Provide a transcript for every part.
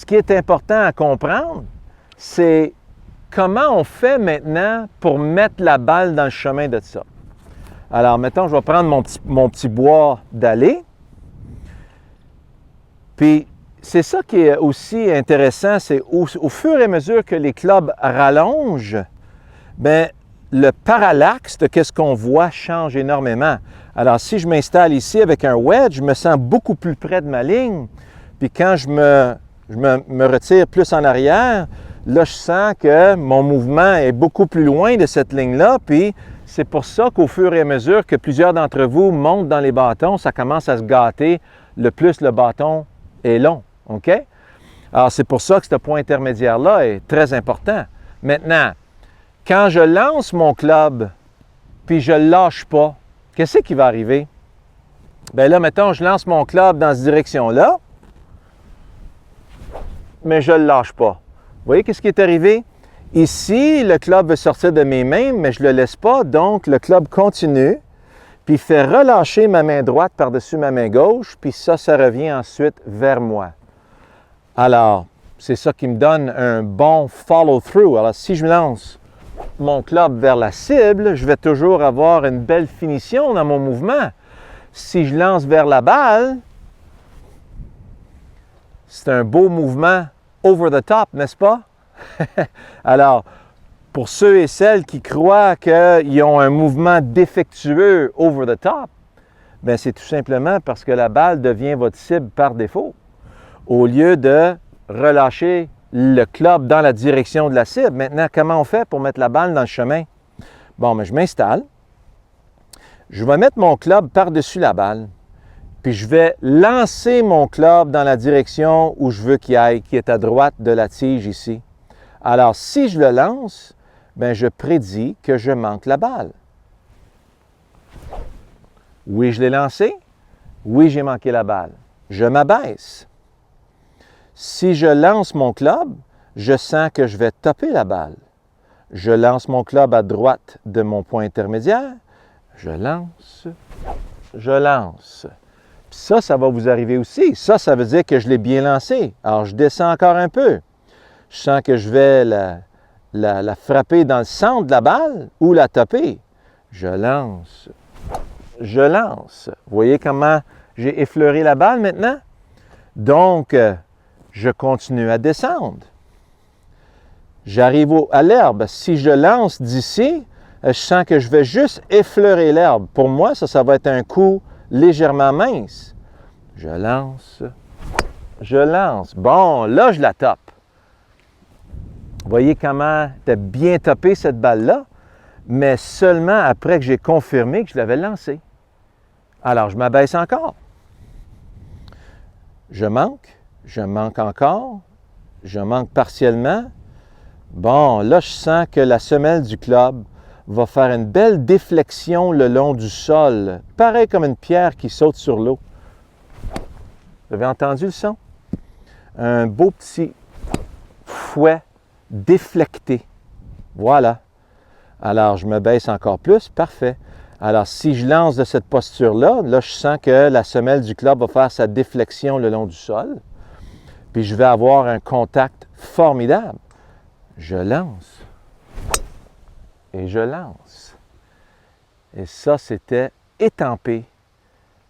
ce qui est important à comprendre, c'est comment on fait maintenant pour mettre la balle dans le chemin de ça. Alors, mettons, je vais prendre mon petit bois d'allée. Puis, c'est ça qui est aussi intéressant, c'est au fur et à mesure que les clubs rallongent, bien, le parallaxe de ce qu'on voit change énormément. Alors, si je m'installe ici avec un wedge, je me sens beaucoup plus près de ma ligne. Puis quand je me retire plus en arrière, là, je sens que mon mouvement est beaucoup plus loin de cette ligne-là. Puis c'est pour ça qu'au fur et à mesure que plusieurs d'entre vous montent dans les bâtons, ça commence à se gâter le plus le bâton est long. OK? Alors, c'est pour ça que ce point intermédiaire-là est très important. Maintenant, quand je lance mon club, puis je ne lâche pas, qu'est-ce qui va arriver? Bien là, mettons, je lance mon club dans cette direction-là, mais je ne le lâche pas. Vous voyez qu'est-ce qui est arrivé? Ici, le club veut sortir de mes mains, mais je ne le laisse pas, donc le club continue, puis fait relâcher ma main droite par-dessus ma main gauche, puis ça revient ensuite vers moi. Alors, c'est ça qui me donne un bon follow-through. Alors, si je lance mon club vers la cible, je vais toujours avoir une belle finition dans mon mouvement. Si je lance vers la balle, c'est un beau mouvement over the top, n'est-ce pas? Alors, pour ceux et celles qui croient qu'ils ont un mouvement défectueux over the top, bien, c'est tout simplement parce que la balle devient votre cible par défaut. Au lieu de relâcher le club dans la direction de la cible. Maintenant, comment on fait pour mettre la balle dans le chemin? Bon, mais je m'installe. Je vais mettre mon club par-dessus la balle. Puis je vais lancer mon club dans la direction où je veux qu'il aille, qui est à droite de la tige ici. Alors, si je le lance, bien, je prédis que je manque la balle. Oui, je l'ai lancé. Oui, j'ai manqué la balle. Je m'abaisse. Si je lance mon club, je sens que je vais taper la balle. Je lance mon club à droite de mon point intermédiaire. Je lance. Puis ça va vous arriver aussi. Ça veut dire que je l'ai bien lancé. Alors, je descends encore un peu. Je sens que je vais la frapper dans le centre de la balle ou la taper. Je lance. Vous voyez comment j'ai effleuré la balle maintenant? Donc, je continue à descendre. J'arrive à l'herbe. Si je lance d'ici, je sens que je vais juste effleurer l'herbe. Pour moi, ça va être un coup légèrement mince. Je lance. Bon, là, je la tape. Vous voyez comment tu as bien tapé cette balle-là, mais seulement après que j'ai confirmé que je l'avais lancée. Alors, je m'abaisse encore. Je manque encore, je manque partiellement. Bon, là, je sens que la semelle du club va faire une belle déflexion le long du sol, pareil comme une pierre qui saute sur l'eau. Vous avez entendu le son? Un beau petit fouet déflecté. Voilà. Alors, je me baisse encore plus. Parfait. Alors, si je lance de cette posture-là, là, je sens que la semelle du club va faire sa déflexion le long du sol. Puis, je vais avoir un contact formidable. Je lance. Et je lance. Et ça, c'était étampé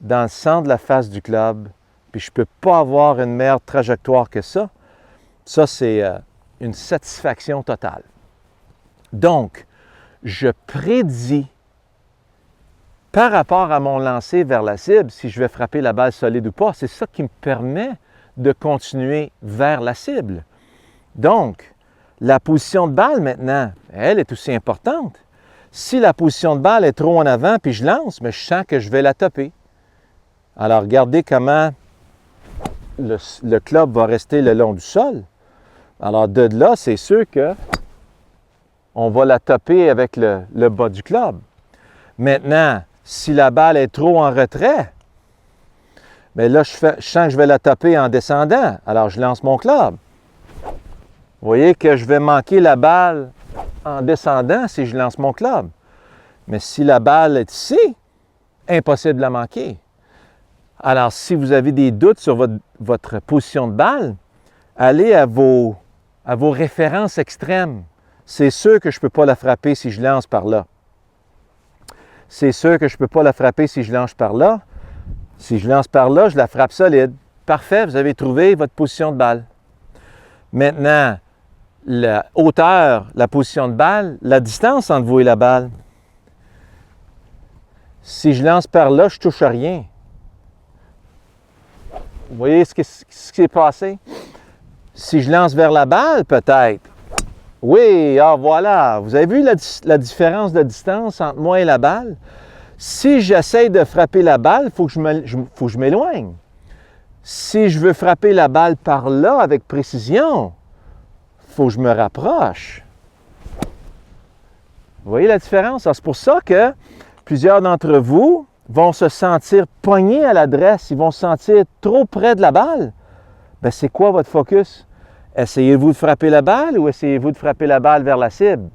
dans le centre de la face du club. Puis, je ne peux pas avoir une meilleure trajectoire que ça. Ça, c'est une satisfaction totale. Donc, je prédis par rapport à mon lancer vers la cible, si je vais frapper la balle solide ou pas. C'est ça qui me permet de continuer vers la cible. Donc, la position de balle maintenant, elle est aussi importante. Si la position de balle est trop en avant puis je lance, mais je sens que je vais la taper. Alors, regardez comment le club va rester le long du sol. Alors, de là, c'est sûr que on va la taper avec le bas du club. Maintenant, si la balle est trop en retrait, bien là, je sens que je vais la taper en descendant. Alors, je lance mon club. Vous voyez que je vais manquer la balle en descendant si je lance mon club. Mais si la balle est ici, impossible de la manquer. Alors, si vous avez des doutes sur votre position de balle, allez à vos références extrêmes. C'est sûr que je ne peux pas la frapper si je lance par là. C'est sûr que je ne peux pas la frapper si je lance par là. Si je lance par là, je la frappe solide. Parfait, vous avez trouvé votre position de balle. Maintenant, la hauteur, la position de balle, la distance entre vous et la balle. Si je lance par là, je ne touche à rien. Vous voyez ce qui s'est passé? Si je lance vers la balle, peut-être. Oui, ah voilà. Vous avez vu la différence de distance entre moi et la balle? Si j'essaie de frapper la balle, il faut que je m'éloigne. Si je veux frapper la balle par là avec précision, il faut que je me rapproche. Vous voyez la différence? C'est pour ça que plusieurs d'entre vous vont se sentir pognés à l'adresse, ils vont se sentir trop près de la balle. Bien, c'est quoi votre focus? Essayez-vous de frapper la balle ou essayez-vous de frapper la balle vers la cible?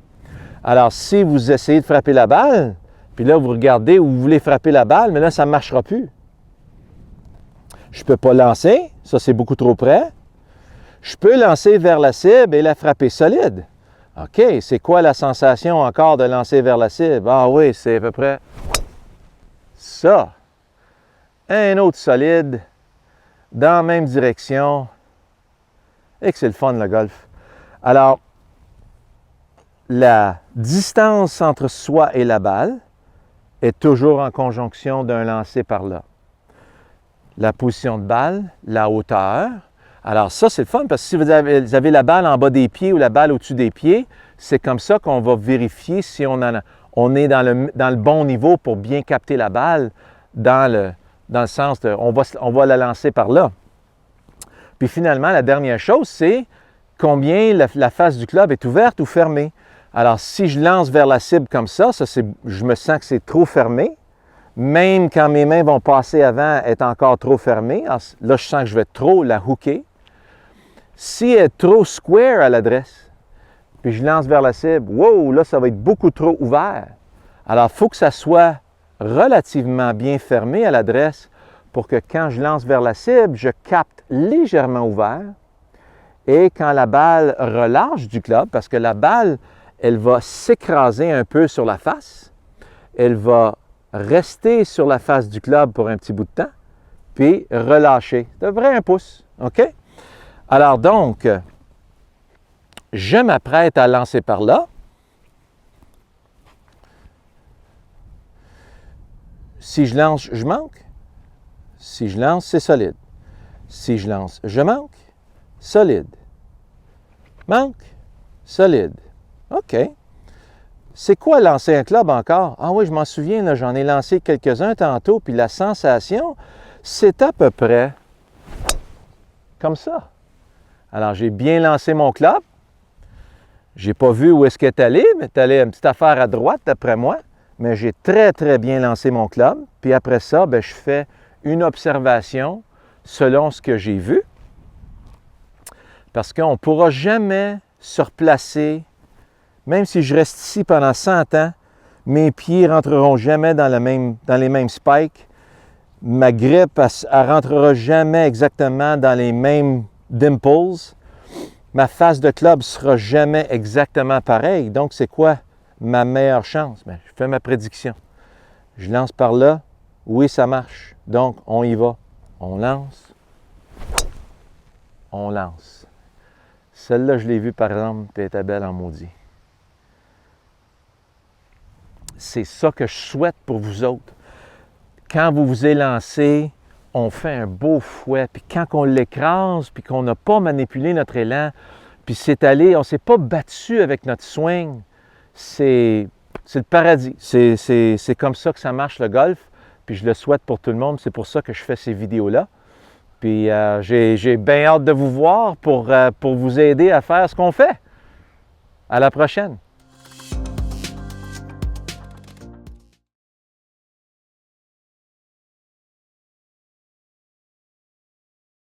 Alors, si vous essayez de frapper la balle, puis là, vous regardez où vous voulez frapper la balle, mais là, ça ne marchera plus. Je ne peux pas lancer, ça c'est beaucoup trop près. Je peux lancer vers la cible et la frapper solide. OK, c'est quoi la sensation encore de lancer vers la cible? Ah oui, c'est à peu près ça. Un autre solide, dans la même direction. Et que c'est le fun, le golf. Alors, la distance entre soi et la balle est toujours en conjonction d'un lancer par là. La position de balle, la hauteur. Alors ça, c'est le fun parce que si vous avez la balle en bas des pieds ou la balle au-dessus des pieds, c'est comme ça qu'on va vérifier si on est dans le bon niveau pour bien capter la balle dans le sens de on va la lancer par là. Puis finalement, la dernière chose, c'est combien la face du club est ouverte ou fermée. Alors, si je lance vers la cible comme ça, je me sens que c'est trop fermé. Même quand mes mains vont passer avant, elle est encore trop fermée. Alors, là, je sens que je vais trop la hooker. Si elle est trop square à l'adresse, puis je lance vers la cible, wow, là, ça va être beaucoup trop ouvert. Alors, il faut que ça soit relativement bien fermé à l'adresse pour que quand je lance vers la cible, je capte légèrement ouvert. Et quand la balle relâche du club, parce que la balle, elle va s'écraser un peu sur la face, elle va rester sur la face du club pour un petit bout de temps, puis relâcher. C'est à peu près un pouce, OK? Alors donc, je m'apprête à lancer par là. Si je lance, je manque. Si je lance, c'est solide. Si je lance, je manque. Solide. Manque. Solide. OK. C'est quoi lancer un club encore? Ah oui, je m'en souviens, j'en ai lancé quelques-uns tantôt, puis la sensation, c'est à peu près comme ça. Alors, j'ai bien lancé mon club. Je n'ai pas vu où est-ce qu'elle est allée, mais elle est allée une petite affaire à droite, d'après moi. Mais j'ai très, très bien lancé mon club. Puis après ça, bien, je fais une observation selon ce que j'ai vu. Parce qu'on ne pourra jamais se replacer, même si je reste ici pendant 100 ans, mes pieds ne rentreront jamais dans les mêmes spikes. Ma grippe, elle ne rentrera jamais exactement dans les mêmes dimples. Ma face de club ne sera jamais exactement pareille. Donc, c'est quoi ma meilleure chance? Bien, je fais ma prédiction. Je lance par là. Oui, ça marche. Donc, on y va. On lance. On lance. Celle-là, je l'ai vue, par exemple, puis elle était belle en maudit. C'est ça que je souhaite pour vous autres. Quand vous vous élancez, on fait un beau fouet. Puis quand on l'écrase, puis qu'on n'a pas manipulé notre élan, puis c'est allé, on ne s'est pas battu avec notre swing, c'est le paradis. C'est comme ça que ça marche le golf. Puis je le souhaite pour tout le monde. C'est pour ça que je fais ces vidéos-là. Puis j'ai bien hâte de vous voir pour vous aider à faire ce qu'on fait. À la prochaine.